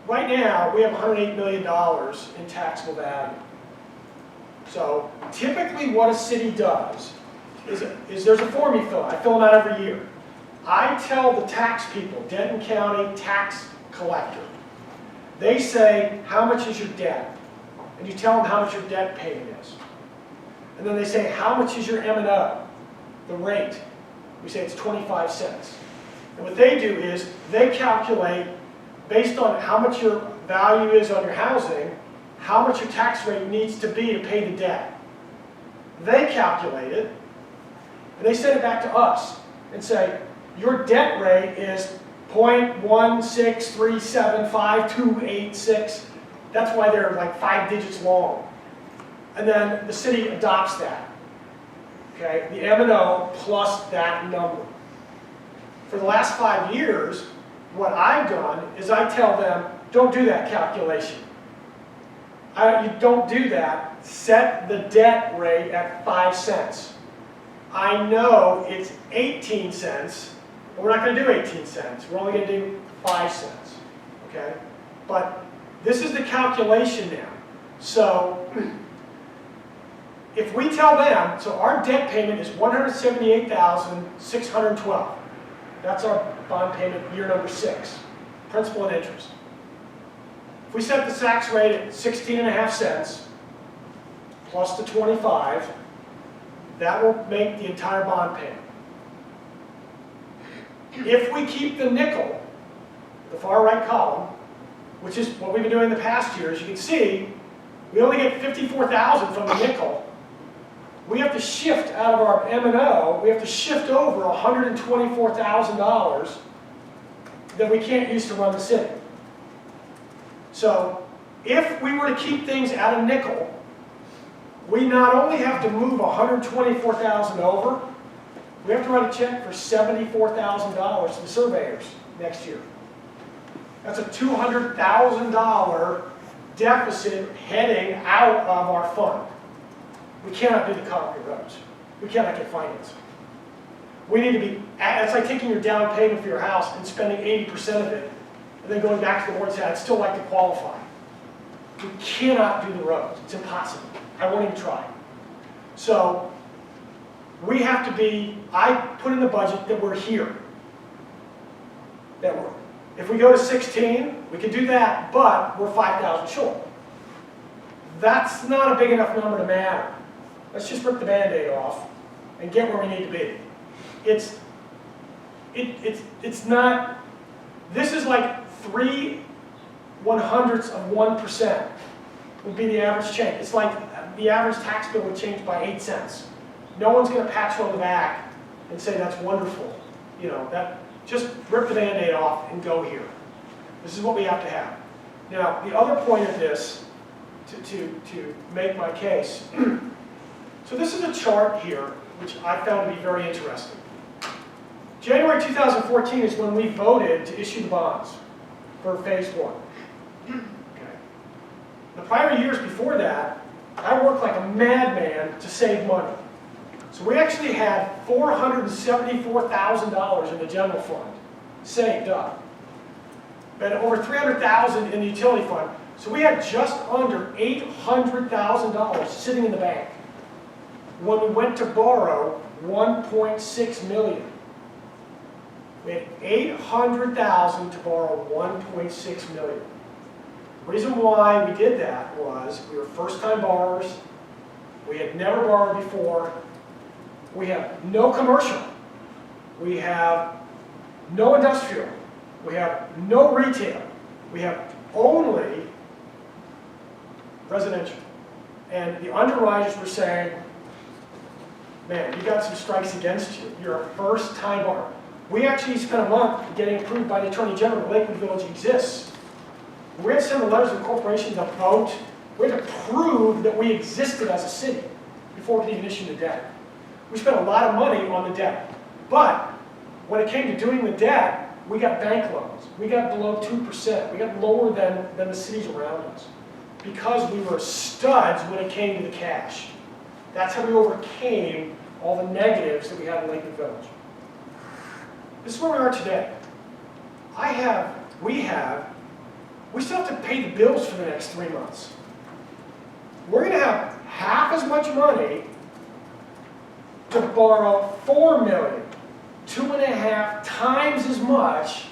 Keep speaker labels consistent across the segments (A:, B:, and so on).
A: right now, we have $108 million in taxable value. So typically what a city does is there's a form you fill out. I fill them out every year. I tell the tax people, Denton County tax collector, they say, how much is your debt? And you tell them how much your debt payment is. And then they say, how much is your M&O, the rate? We say it's 25 cents. And what they do is they calculate, based on how much your value is on your housing, how much your tax rate needs to be to pay the debt. They calculate it, and they send it back to us and say, your debt rate is 0.163758286. That's why they're like 5 digits long. And then the city adopts that. Okay, the M&O plus that number. For the last 5 years, what I've done is I tell them, don't do that calculation. You don't do that. Set the debt rate at 5 cents. I know it's 18 cents, but we're not going to do 18 cents. We're only going to do 5 cents. Okay? But this is the calculation now. So if we tell them, so our debt payment is $178,612. That's our bond payment year number 6, principal and interest. If we set the tax rate at 16.5 cents plus the 25, that will make the entire bond payment. If we keep the nickel, the far right column, which is what we've been doing the past years, you can see we only get $54,000 from the nickel. We have to shift out of our M&O, we have to shift over $124,000 that we can't use to run the city. So if we were to keep things at a nickel, we not only have to move $124,000 over, we have to write a check for $74,000 to the surveyors next year. That's a $200,000 deficit heading out of our fund. We cannot do the concrete roads. We cannot get financing. We need to be, it's like taking your down payment for your house and spending 80% of it, and then going back to the board and saying, I'd still like to qualify. We cannot do the roads. It's impossible. I won't even try. So we have to be, I put in the budget that we're here. If we go to 16, we can do that, but we're 5,000 short. That's not a big enough number to matter. Let's just rip the Band-Aid off and get where we need to be. It's not, this is like 0.03% would be the average change. It's like the average tax bill would change by 8 cents. No one's going to pat you on the back and say that's wonderful. You know, that, just rip the Band-Aid off and go here. This is what we have to have. Now, the other point of this, to make my case, so this is a chart here, which I found to be very interesting. January 2014 is when we voted to issue the bonds for phase 1. Okay. The prior years before that, I worked like a madman to save money. So we actually had $474,000 in the general fund saved up, and over $300,000 in the utility fund. So we had just under $800,000 sitting in the bank when we went to borrow $1.6 million. We had $800,000 to borrow $1.6 million. The reason why we did that was we were first-time borrowers. We had never borrowed before. We have no commercial. We have no industrial. We have no retail. We have only residential. And the underwriters were saying, man, you got some strikes against you. You're a first-time borrower. We actually spent a month getting approved by the Attorney General that Lakewood Village exists. We had to send the letters of incorporation to vote. We had to prove that we existed as a city before we could even issue the debt. We spent a lot of money on the debt. But when it came to doing the debt, we got bank loans. We got below 2%. We got lower than the cities around us because we were studs when it came to the cash. That's how we overcame all the negatives that we had in Lakewood Village. This is where we are today. We have we still have to pay the bills for the next 3 months. We're going to have half as much money to borrow $4 million, 2.5 times as much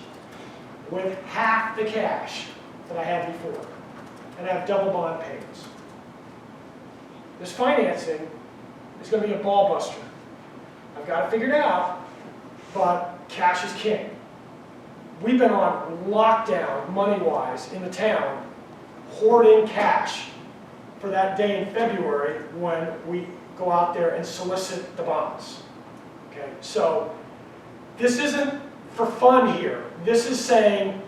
A: with half the cash that I had before. And I have double bond payments. This financing is going to be a ball buster. I've got it figured out, but cash is king. We've been on lockdown, money-wise, in the town, hoarding cash for that day in February when we go out there and solicit the bonds. Okay, so this isn't for fun here. This is saying,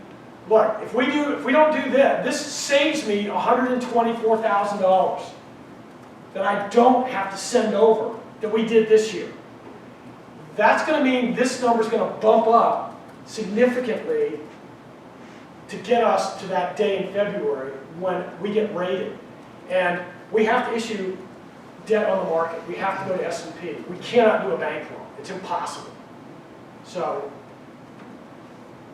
A: look, if we don't do this, this saves me $124,000 that I don't have to send over that we did this year. That's going to mean this number is going to bump up significantly to get us to that day in February when we get rated. And we have to issue debt on the market. We have to go to S&P. We cannot do a bank loan. It's impossible. So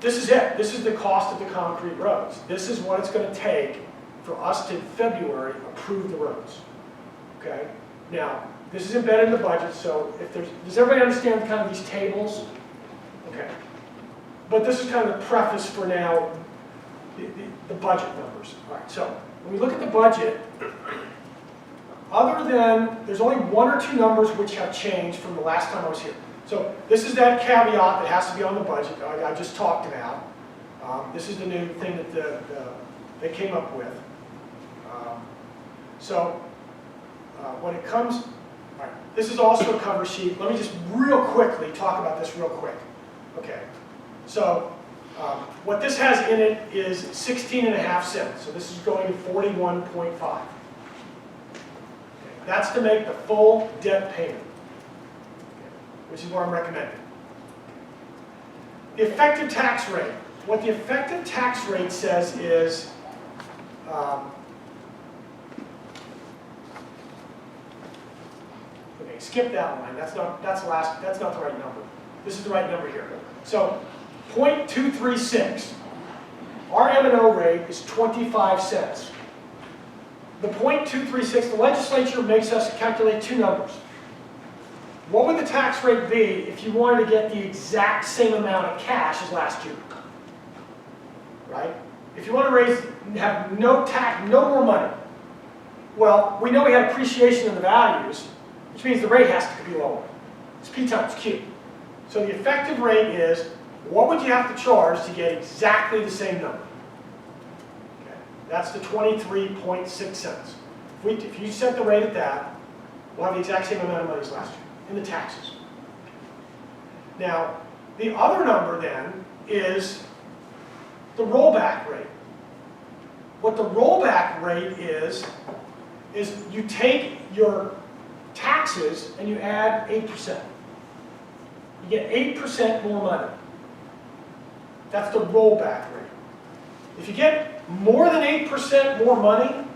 A: this is it. This is the cost of the concrete roads. This is what it's going to take for us to, in February, approve the roads. Okay? Now, this is embedded in the budget, so if there's, does everybody understand kind of these tables? Okay. But this is kind of the preface for now, the budget numbers. All right, so when we look at the budget, other than, there's only 1 or 2 numbers which have changed from the last time I was here. So this is that caveat that has to be on the budget I just talked about. This is the new thing that they came up with. When it comes, all right, this is also a cover sheet. Let me just real quickly talk about this real quick. Okay, so what this has in it is 16.5 cents. So this is going to 41.5. Okay, that's to make the full debt payment, which is what I'm recommending. The effective tax rate. What the effective tax rate says is okay, skip that line. That's not the right number. This is the right number here. So 0.236. Our M&O rate is 25 cents. The 0.236, the legislature makes us calculate 2 numbers. What would the tax rate be if you wanted to get the exact same amount of cash as last year? Right? If you want to have no tax, no more money. Well, we know we had appreciation in the values, which means the rate has to be lower. It's P times Q. So the effective rate is, what would you have to charge to get exactly the same number? Okay. That's the 23.6 cents. If you set the rate at that, we'll have the exact same amount of money as last year in the taxes. Now, the other number then is the rollback rate. What the rollback rate is you take your taxes and you add 8%. You get 8% more money. That's the rollback rate. If you get more than 8% more money,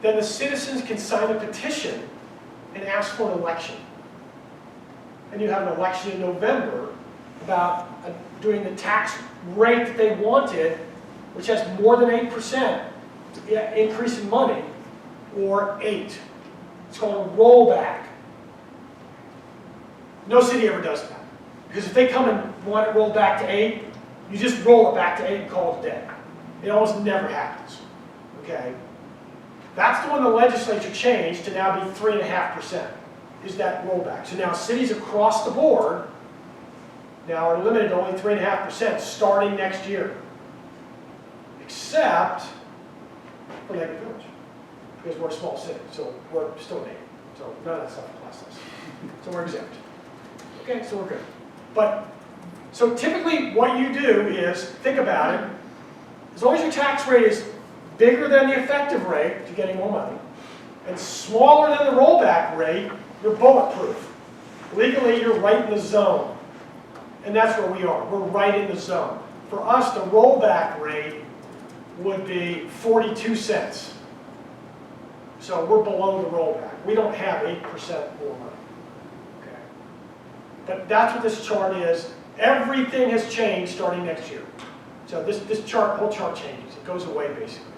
A: then the citizens can sign a petition and ask for an election. And you have an election in November about doing the tax rate that they wanted, which has more than 8% increase in money, or 8. It's called a rollback. No city ever does that. Because if they come and want it rolled back to 8, you just roll it back to 8 and call it a day. It almost never happens. Okay? That's the one the legislature changed to now be 3.5%, is that rollback. So now cities across the board now are limited to only 3.5% starting next year. Except for Lakewood Village. Because we're a small city, so we're still an 8. So none of that stuff applies to us. So we're exempt. Okay, so we're good. But, so typically what you do is, think about it, as long as your tax rate is bigger than the effective rate, you're getting more money, and smaller than the rollback rate, you're bulletproof. Legally, you're right in the zone. And that's where we are. We're right in the zone. For us, the rollback rate would be 42 cents. So we're below the rollback. We don't have 8% more money. Okay. But that's what this chart is. Everything has changed starting next year. So this whole chart changes. It goes away basically.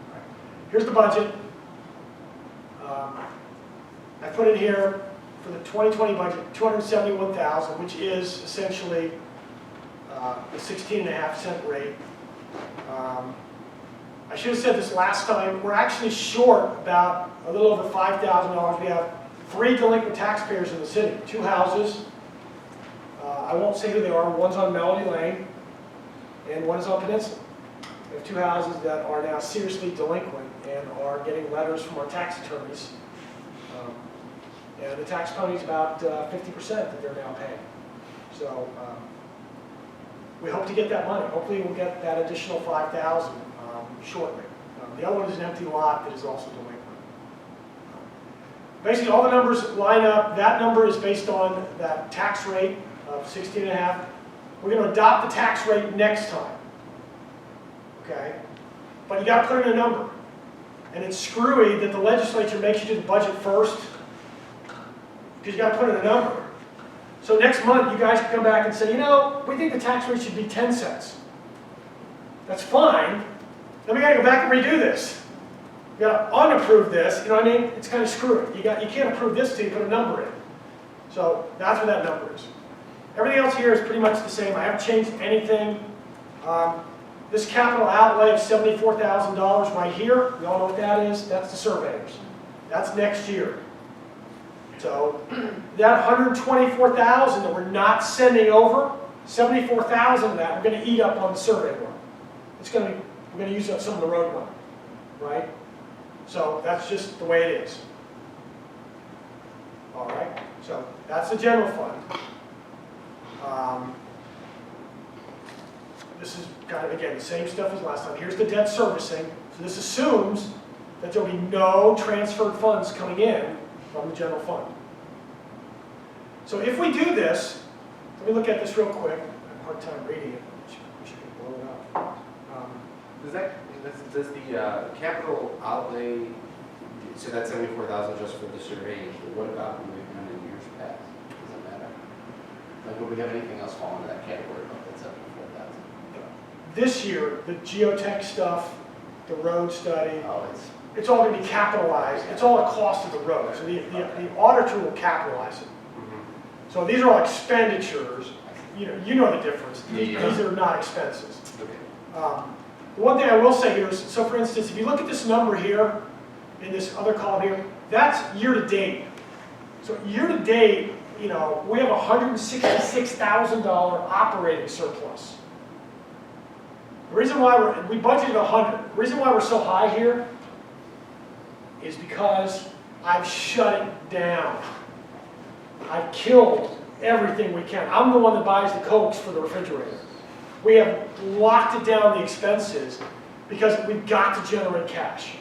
A: All right. Here's the budget. I put in here for the 2020 budget, $271,000, which is essentially the 16.5 rate. I should have said this last time. We're actually short about a little over $5,000. We have 3 delinquent taxpayers in the city, 2 houses. I won't say who they are. One's on Melody Lane, and one is on Peninsula. We have 2 houses that are now seriously delinquent and are getting letters from our tax attorneys. And the tax penalty is about 50% that they're now paying. So we hope to get that money. Hopefully we'll get that additional $5,000 shortly. The other one is an empty lot that is also delinquent. Basically all the numbers line up. That number is based on that tax rate of 16.5. We're going to adopt the tax rate next time. Okay? But you got to put in a number. And it's screwy that the legislature makes you do the budget first, because you got to put in a number. So next month, you guys can come back and say, you know, we think the tax rate should be 10 cents. That's fine. Then we got to go back and redo this. You got to unapprove this. You know what I mean? It's kind of screwy. You can't approve this till you put a number in. So that's what that number is. Everything else here is pretty much the same. I haven't changed anything. This capital outlay of $74,000 right here, you all know what that is? That's the surveyors. That's next year. So that $124,000 that we're not sending over, $74,000 of that we're going to eat up on the survey work. We're going to use up some of the road money, right? So that's just the way it is. All right. So that's the general fund. This is kind of, again, the same stuff as last time. Here's the debt servicing. So this assumes that there'll be no transferred funds coming in from the general fund. So if we do this, let me look at this real quick. I have a hard time reading it. We should blow it up.
B: Does the capital outlay, so that's $74,000 just for the survey, what about what we've done in years past? Does it matter? Like, would we have anything else fall into that category of that $74,000?
A: This year, the geotech stuff, the road study,
B: Oh,
A: it's all going to be capitalized. It's all a cost of the road. So the auditor will capitalize it. So these are all expenditures. You know the difference. These are not expenses.
B: okay.
A: The one thing I will say here is, so for instance, if you look at this number here, in this other column here, that's year to date. So year to date, we have a $166,000 operating surplus. The reason why we budgeted 100. The reason why we're so high here is because I've shut it down. I've killed everything we can. I'm the one that buys the Cokes for the refrigerator. We have locked it down, the expenses, because we've got to generate cash.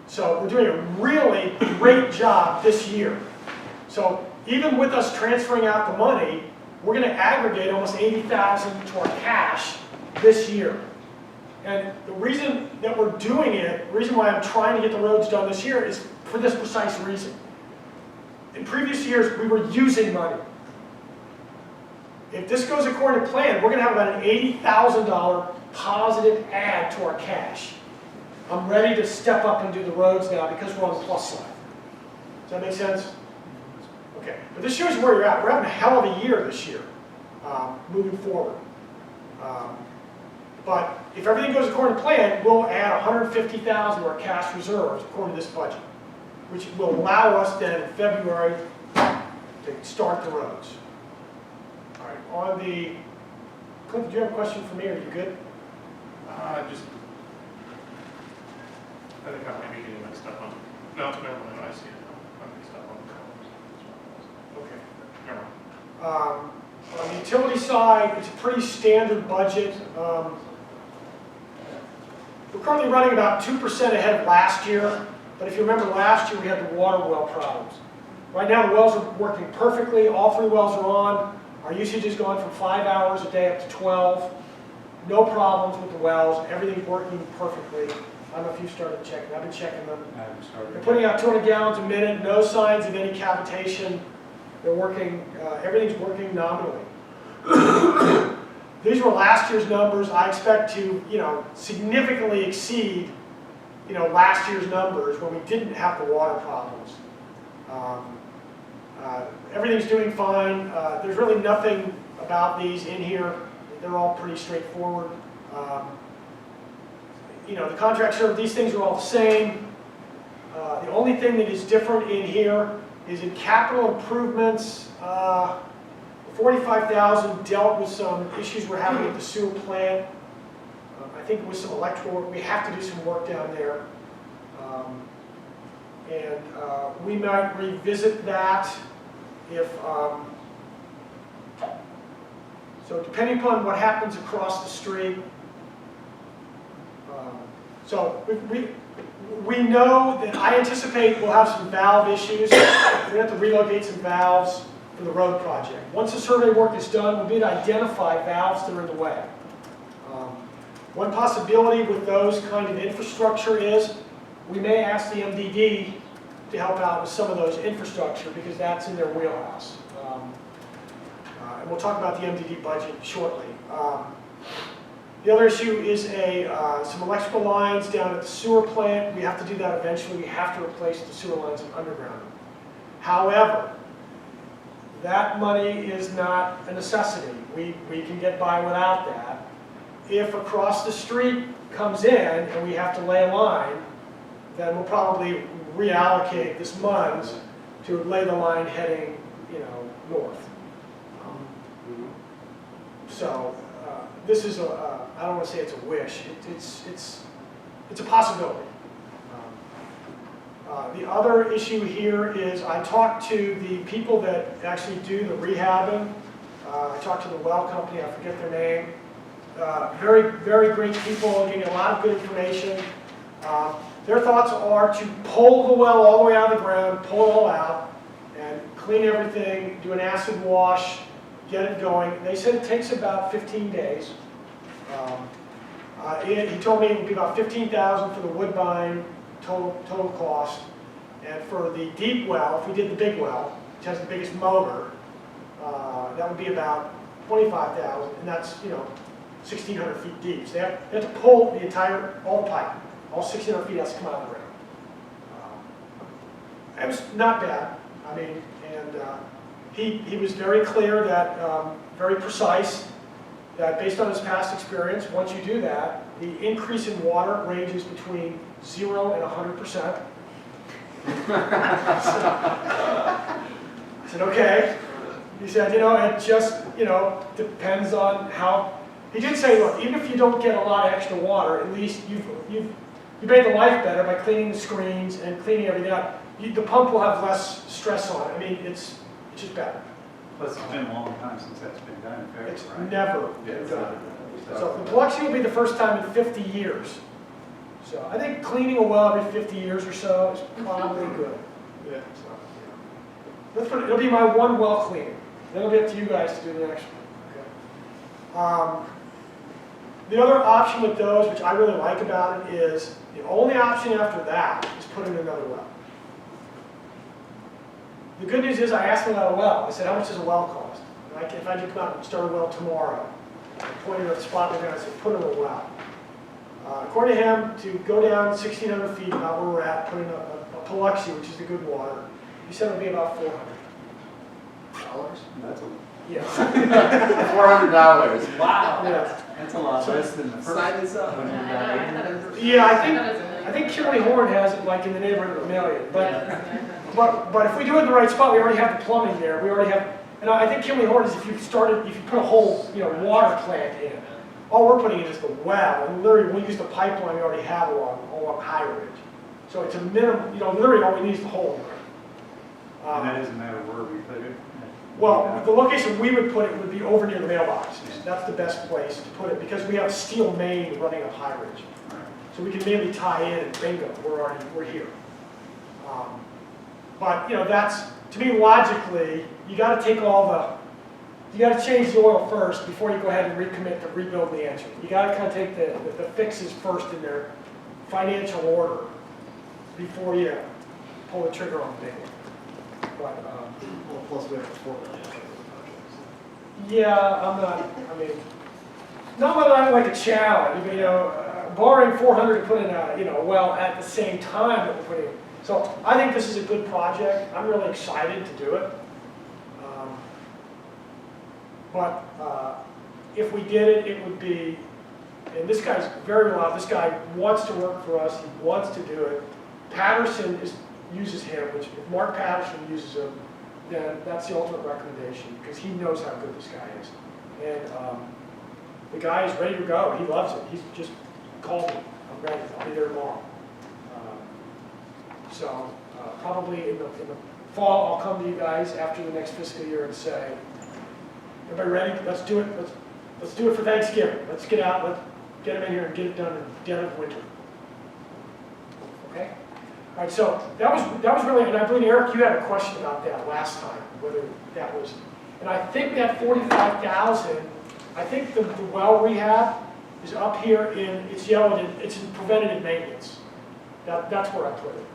A: So we're doing a really great job this year. So even with us transferring out the money, we're going to aggregate almost $80,000 to our cash this year. And the reason that we're doing it, the reason why I'm trying to get the roads done this year is for this precise reason. In previous years, we were using money. If this goes according to plan, we're going to have about an $80,000 positive add to our cash. I'm ready to step up and do the roads now because we're on the plus side. Does that make sense? Okay, but this shows where you're at. We're having a hell of a year this year, moving forward. But if everything goes according to plan, we'll add $150,000 to our cash reserves according to this budget, which will allow us then in February to start the roads. All right, on the, Cliff, do you have a question for me? Are you good?
C: I think I might be getting mixed up on, no, never mind, I see it now. I'm mixed up on the colors.
A: Okay.
C: Never mind.
A: On the utility side, it's a pretty standard budget. We're currently running about 2% ahead of last year, but if you remember last year we had the water well problems. Right now the wells are working perfectly, all 3 wells are on. Our usage has gone from 5 hours a day up to 12. No problems with the wells, everything's working perfectly. I don't know if you've started checking, I've been checking them. They're putting out 200 gallons a minute, no signs of any cavitation. They're working, everything's working nominally. These were last year's numbers. I expect to, significantly exceed, last year's numbers when we didn't have the water problems. Everything's doing fine. There's really nothing about these in here. They're all pretty straightforward. The contract served, these things are all the same. The only thing that is different in here is in capital improvements. 45,000 dealt with some issues we're having at the sewer plant. I think with some electrical work, we have to do some work down there. We might revisit that if, so depending upon what happens across the street. So we know that I anticipate we'll have some valve issues. We're going to have to relocate some valves for the road project. Once the survey work is done, we'll be able to identify valves that are in the way. One possibility with those kind of infrastructure is we may ask the MDD to help out with some of those infrastructure because that's in their wheelhouse. And we'll talk about the MDD budget shortly. The other issue is some electrical lines down at the sewer plant. We have to do that eventually. We have to replace the sewer lines and underground them. However, that money is not a necessity. We can get by without that. If across the street comes in and we have to lay a line, then we'll probably reallocate this funds to lay the line heading, north. So this is I don't want to say it's a wish. It's a possibility. The other issue here is I talked to the people that actually do the rehabbing. I talked to the well company, I forget their name. Very, very great people, giving a lot of good information. Their thoughts are to pull the well all the way out of the ground, pull it all out, and clean everything, do an acid wash, get it going. They said it takes about 15 days. He told me it would be about $15,000 for the Woodbine total cost. And for the deep well, if we did the big well, which has the biggest motor, that would be about $25,000, and that's 1,600 feet deep. So they have to pull all the pipe, all 1,600 feet has to come out of the ground. It was not bad. I mean, and he was very clear that, very precise, that based on his past experience, once you do that, the increase in water ranges between 0 and 100%. I said, okay. He said, it just, depends on how. He did say, look, even if you don't get a lot of extra water, at least you've made the life better by cleaning the screens and cleaning everything up. The pump will have less stress on it. I mean, it's just better.
D: Plus, it's been a long time since that's been done.
A: It's
D: right?
A: never been done. So the Biloxi will be the first time in 50 years. So I think cleaning a well every 50 years or so is probably good. Yeah. So, it'll be my one well cleaning. Then it'll be up to you guys to do the next one. Okay. The other option with those, which I really like about it, is the only option after that is put in another well. The good news is I asked them about a well. I said, how much does a well cost? And if I could come out and start a well tomorrow, I pointed at the spot we're going to say, put in a well. According to him, to go down 1,600 feet, about where we're at, put in a Biloxi, which is the good water, he said it would be about $400.
D: That's a,
A: Yeah.
B: $400.
C: Wow.
A: Yeah.
D: that's a lot less than the first.
B: Sign this up.
A: Yeah, I think Kimberly Horn has it like in the neighborhood of $1 million. But if we do it in the right spot, we already have the plumbing there. We already have, and I think Kimberly Horn is if you put a whole water plant in, all we're putting in is the well, and literally we use the pipeline we already have along High Ridge. So it's a minimum, literally all we need is the hole in the ground.
D: And that doesn't matter where we put it?
A: Well, the location we would put it would be over near the mailboxes. That's the best place to put it because we have steel main running up High Ridge. So we can maybe tie in and bingo, we're here. But that's, to me logically, you got to take you got to change the oil first before you go ahead and recommit to rebuild the engine. You got to kind of take the fixes first in their financial order before you pull the trigger on the big one. But,
E: Well, plus we have $4 million.
A: yeah, I mean, not that I like a challenge, but, borrowing 400 to put in a, well, at the same time that we're putting in. So I think this is a good project. I'm really excited to do it. But if we did it, it would be, and this guy's very well, this guy wants to work for us, he wants to do it. Patterson uses him, which if Mark Patterson uses him, then that's the ultimate recommendation, because he knows how good this guy is. And the guy is ready to go, he loves it, he's just called me, I'm ready, I'll be there tomorrow. So probably in the fall, I'll come to you guys after the next fiscal year and say, everybody ready? Let's do it. Let's do it for Thanksgiving. Let's get out. Let's get them in here and get it done in the dead of winter. Okay. All right. So that was really. And I believe Eric, you had a question about that last time, whether that was. And I think that 45,000. I think the well rehab is up here in. It's yellowed. It's in preventative maintenance. That's where I put it.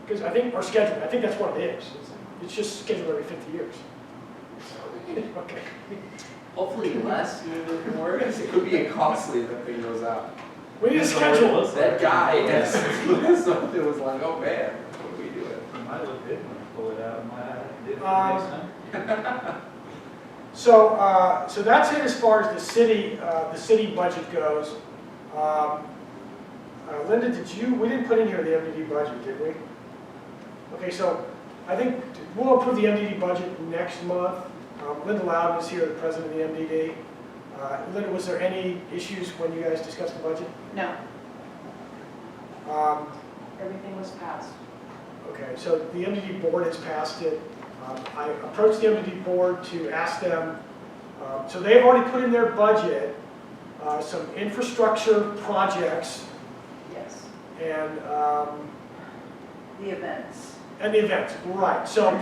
A: Because I think our schedule. I think that's what it is. It's just scheduled every 50 years. Okay.
B: Hopefully less moving more, because it could be costly if that thing goes out.
A: We need a schedule.
B: That guy, yes, something was like, oh man, what do we do it?
D: It might look good when you pull it out. It might do it for next time.
A: So that's it as far as the city budget goes. Linda, we didn't put in here the MDD budget, did we? Okay, so I think we'll approve the MDD budget next month. Linda Loudon is here, the president of the MDD. Linda, was there any issues when you guys discussed the budget?
E: No. Everything was passed.
A: Okay, so the MDD board has passed it. I approached the MDD board to ask them, so they've already put in their budget some infrastructure projects
E: Yes.
A: and
E: The events.
A: the events, right. So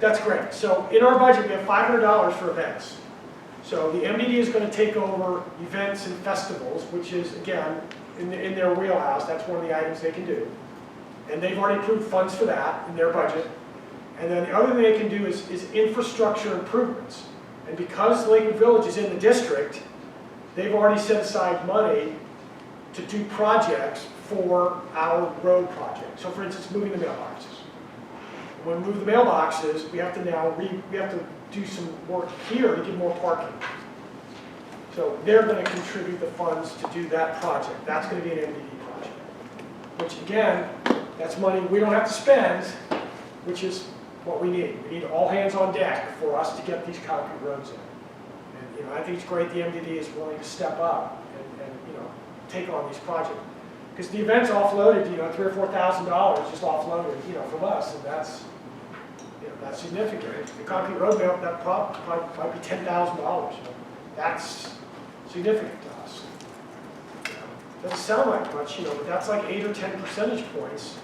A: that's great. So in our budget, we have $500 for events. So the MDD is going to take over events and festivals, which is, again, in their wheelhouse. That's one of the items they can do. And they've already approved funds for that in their budget. And then the other thing they can do is infrastructure improvements. And because Lakewood Village is in the district, they've already set aside money to do projects for our road project. So for instance, moving the mailboxes. When we move the mailboxes, we have to now we have to do some work here to get more parking. So they're going to contribute the funds to do that project. That's going to be an MDD project. Which again, that's money we don't have to spend, which is what we need. We need all hands on deck for us to get these concrete roads in. And I think it's great the MDD is willing to step up and take on these projects. Because the event's offloaded, $3,000 or $4,000 just offloaded, from us, and that's significant. The concrete road bill, that probably might be $10,000. That's significant to us. Doesn't sound like much, but that's like 8 or 10 percentage points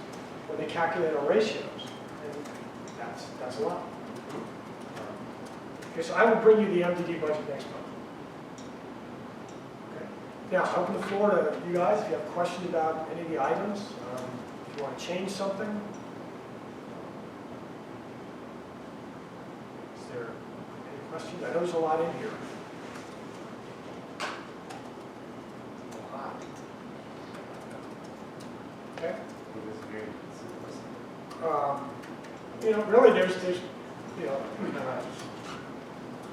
A: when they calculate our ratios, and that's a lot. Okay, so I will bring you the MDD budget next month. Okay. Now, I open the floor to you guys if you have questions about any of the items. If you want to change something. Is there any questions? I know there's a lot in here. A lot. Okay. Really, there's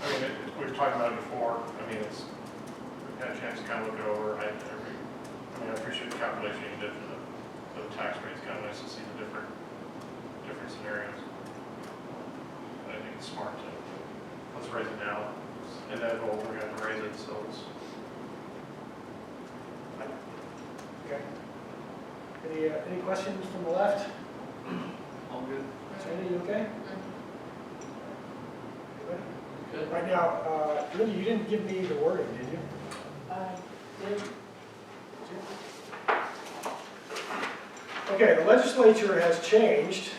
C: I mean, we've talked about it before. I mean, we've had a chance to kind of look it over. I appreciate the calculation you did for the tax rate. It's kind of nice to see the different scenarios. But I think it's smart to, let's raise it now. It's inevitable, we're going to have to raise it, so it's.
A: okay. Any questions from the left?
D: All good.
A: Sandy, you okay?
B: Good.
A: Right now, Linda, you didn't give me the wording, did you?
E: Did
A: Okay, the legislature has changed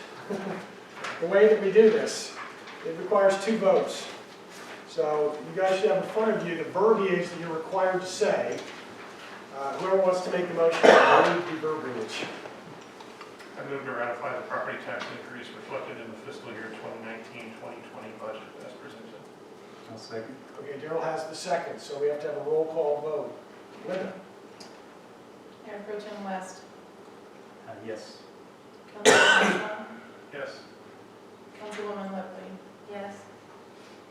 A: the way that we do this. It requires 2 votes. So you guys should have in front of you the verbiage that you're required to say. Whoever wants to make the motion, read the verbiage.
C: I move to ratify the property tax increase reflected in the fiscal year 2019-2020 budget as presented.
D: I'll second.
A: Okay, Daryl has the second, so we have to have a roll call vote. Linda?
F: Mayor Pro Tem West.
D: Yes.
F: Councilman Shaw.
C: Yes.
F: Councilwoman Lepley. Yes.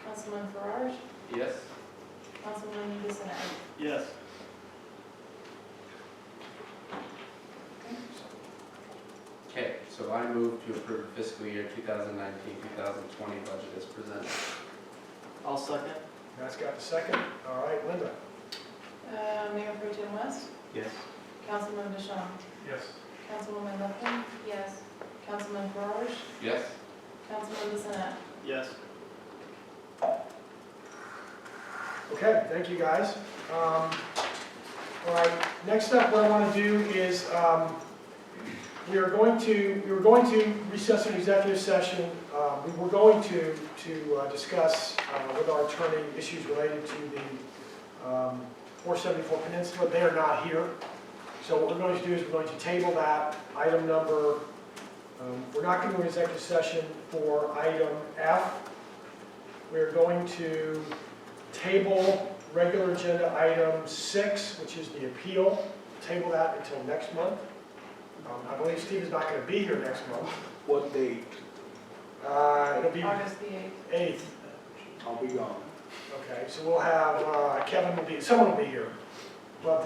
F: Councilman Farage.
B: Yes?
F: Councilman Bissonnette.
D: Yes.
B: Okay, so I move to approve the fiscal year 2019-2020 budget as presented.
D: I'll second.
A: Matt's got the second. All right, Linda?
F: Mayor Pro Tem West.
D: Yes.
F: Councilman Deschamps.
C: Yes.
F: Councilwoman Lepley. Yes. Councilman Farage.
B: Yes?
F: Councilman Bissonnette.
D: Yes.
A: Okay, thank you, guys. All right, next up, what I want to do is, we were going to recess an executive session. We were going to discuss with our attorney issues related to the 474 Peninsula. They are not here. So what we're going to do is we're going to table that item number. We're not going to do an executive session for item F. We're going to table regular agenda item 6, which is the appeal. Table that until next month. I believe Steve is not going to be here next month.
G: What date?
A: It'll be
F: August the 8th.
A: 8th.
G: I'll be gone.
A: Okay, so we'll have, Kevin will be, someone will be here. Well,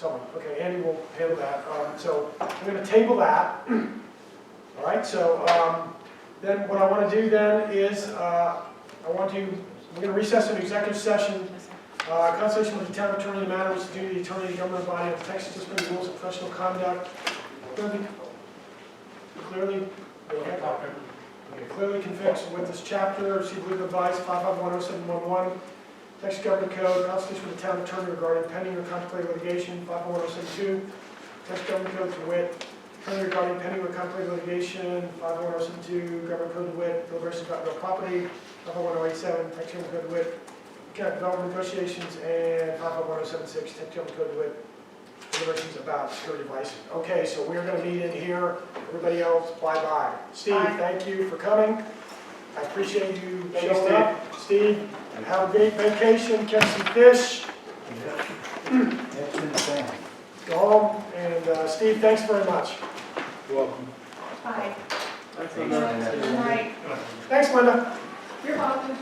A: someone, okay, Andy will handle that. So we're going to table that. All right, so then what I want to do then is, we're going to recess an executive session. Consultation with the town attorney, the matter is due to the attorney, the government body, of Texas disciplinary rules of professional conduct. Clearly, clearly conflicts with this chapter, receive legal advice, 5510711, Texas Government Code, Constitution of the town attorney regarding pending or contemplated litigation, 5510772, Texas Government Code to wit, attorney regarding pending or contemplated litigation, 5510772, Government Code to wit, deliberations about real property, 55107, Texas Government Code to wit, development negotiations, and 5510776, Texas Government Code to wit, deliberations about security devices. Okay, so we're going to meet in here. Everybody else, bye-bye. Steve,
F: Bye.
A: thank you for coming. I appreciate you
D: Thank you,
A: showing up. Steve, have a great vacation, catch some fish,
G: That's insane.
A: go home, and Steve, thanks very much.
G: You're welcome.
F: Bye.
D: Thanks,
F: Good night.
A: Thanks, Linda.
F: You're welcome.